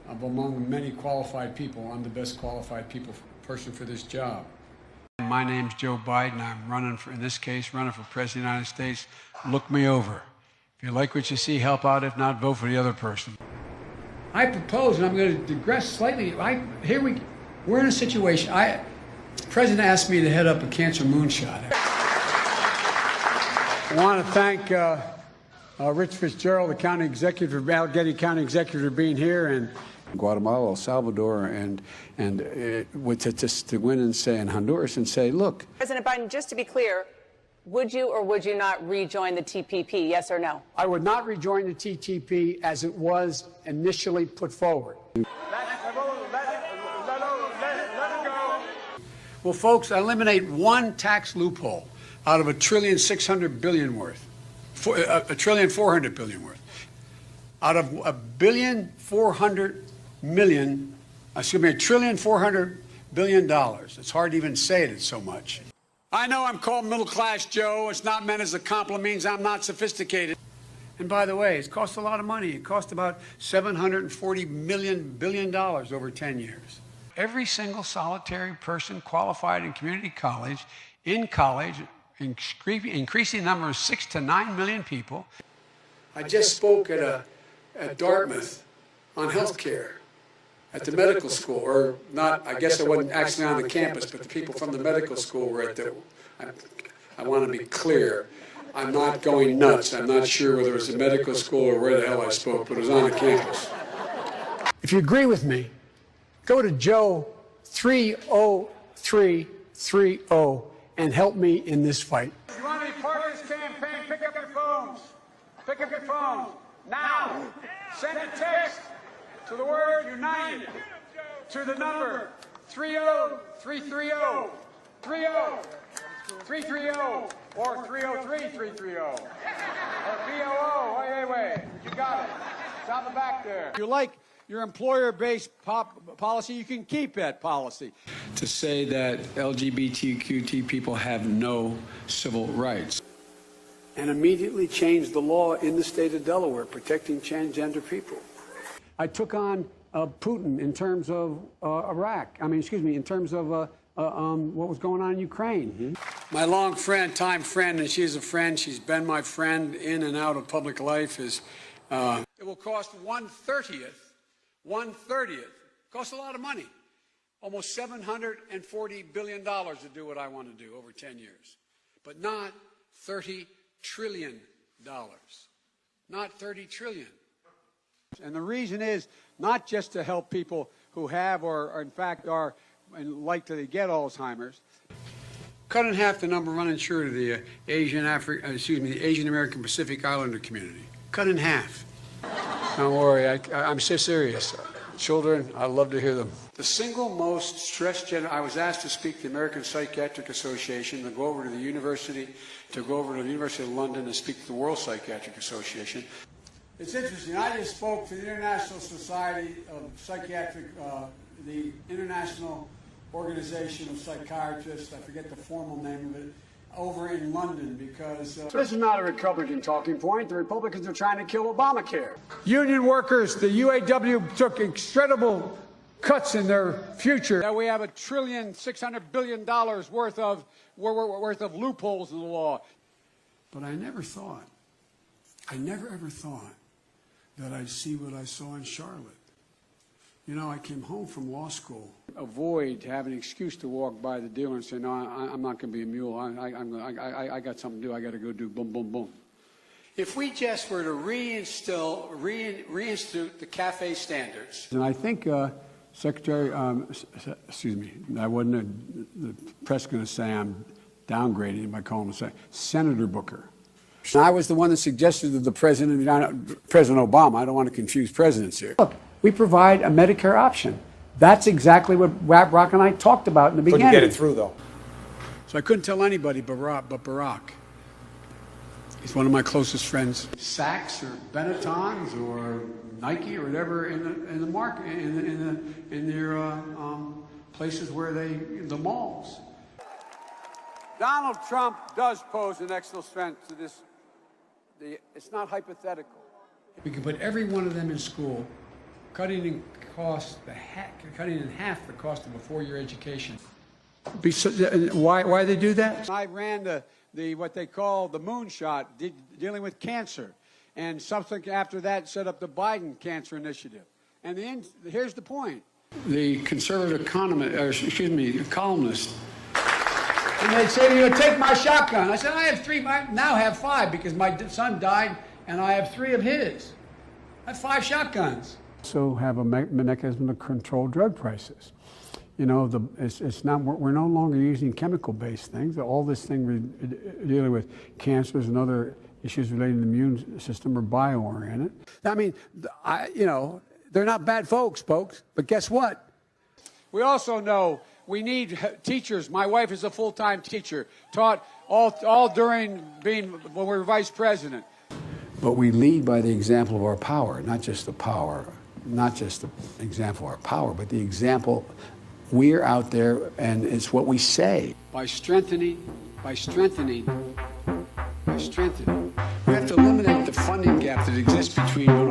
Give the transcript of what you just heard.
among many qualified people. I'm the best qualified person for this job. My name's Joe Biden. I'm running for, in this case, running for President of the United States. Look me over. If you like what you see, help out. If not, vote for the other person. I propose, and I'm going to digress slightly. We're in a situation. The President asked me to head up a cancer moonshot. I want to thank Rich Fitzgerald, the Allegheny County Executive, for being here, and Guatemala, El Salvador, and to go in and say, in Honduras, and say, look. President Biden, just to be clear, would you or would you not rejoin the TPP, yes or no? I would not rejoin the TPP as it was initially put forward. Let it go. Well, folks, eliminate one tax loophole out of $1.6 trillion worth, $1.4 trillion worth. Out of $1.4 billion. It's hard to even say it's so much. I know I'm called middle class, Joe. It's not meant as a compliment. It means I'm not sophisticated. And by the way, it's cost a lot of money. It cost about $740 billion over 10 years. Every single solitary person qualified in community college, increasing number of 6 to 9 million people. I just spoke at Dartmouth on health care at the medical school, or not, I guess I wasn't actually on the campus, but the people from the medical school were at the, I want to be clear, I'm not going nuts. I'm not sure whether it was a medical school or where the hell I spoke, but it was on the campus. If you agree with me, go to Joe 30330 and help me in this fight. If you want to be part of this campaign, pick up your phones. Pick up your phones. Now, send a text to the word United to the number 30330, 30330, or 303330, or BOO. Wait. You got it. It's on the back there. If you like your employer-based policy, you can keep that policy. To say that LGBTQ people have no civil rights. And immediately changed the law in the state of Delaware protecting transgender people. I took on Putin in terms of in terms of what was going on in Ukraine. Mm-hmm. My time friend, and she's a friend, she's been my friend in and out of public life, is it will cost 1/30th, costs a lot of money, almost $740 billion to do what I want to do over 10 years, but not $30 trillion, not 30 trillion. And the reason is not just to help people who have or in fact are likely to get Alzheimer's. Cut in half the number of uninsured of the Asian American Pacific Islander community. Cut in half. Don't worry, I'm so serious. Children, I love to hear them. The single most stressed I was asked to speak to the American Psychiatric Association, to go over to the University of London and speak to the World Psychiatric Association. It's interesting. I just spoke to the International Society of Psychiatric, the International Organization of Psychiatrists, I forget the formal name of it, over in London because... This is not a Republican talking point. The Republicans are trying to kill Obamacare. Union workers, the UAW took incredible cuts in their future. Now we have $1.6 trillion worth of loopholes in the law. But I never ever thought that I'd see what I saw in Charlotte. You know, I came home from law school. Avoid having an excuse to walk by the dealer and say, no, I'm not going to be a mule. I got something to do. I got to go do boom, boom, boom. If we just were to reinstitute the CAFE standards. And I think Secretary, excuse me, the press going to say I'm downgrading him by calling him Senator Booker. And I was the one that suggested to the President Obama, I don't want to confuse presidents here. Look, we provide a Medicare option. That's exactly what Barack and I talked about in the beginning. Couldn't get it through, though. So I couldn't tell anybody but Barack. He's one of my closest friends. Saks or Benettons or Nike or whatever in the market, in their places where the malls. Donald Trump does pose an existential threat to this. It's not hypothetical. We could put every one of them in school, cutting cutting in half the cost of a four-year education. Why they do that? I ran the what they call the moonshot, dealing with cancer, and subsequently after that set up the Biden Cancer Initiative. And here's the point: the conservative columnist, and they'd say to you, "Take my shotgun." I said, "I have three. I now have five because my son died, and I have three of his. I have 5 shotguns." Also have a mechanism to control drug prices. You know, it's not, we're no longer using chemical-based things. All this thing we're dealing with cancers and other issues related to the immune system are bio-oriented. I mean, you know, they're not bad folks, but guess what? We also know we need teachers. My wife is a full-time teacher, taught all during when we were vice president. But we lead by the example of our power, not just the example of our power, but the example. We're out there, and it's what we say. By strengthening. We have to eliminate the funding gap that exists between what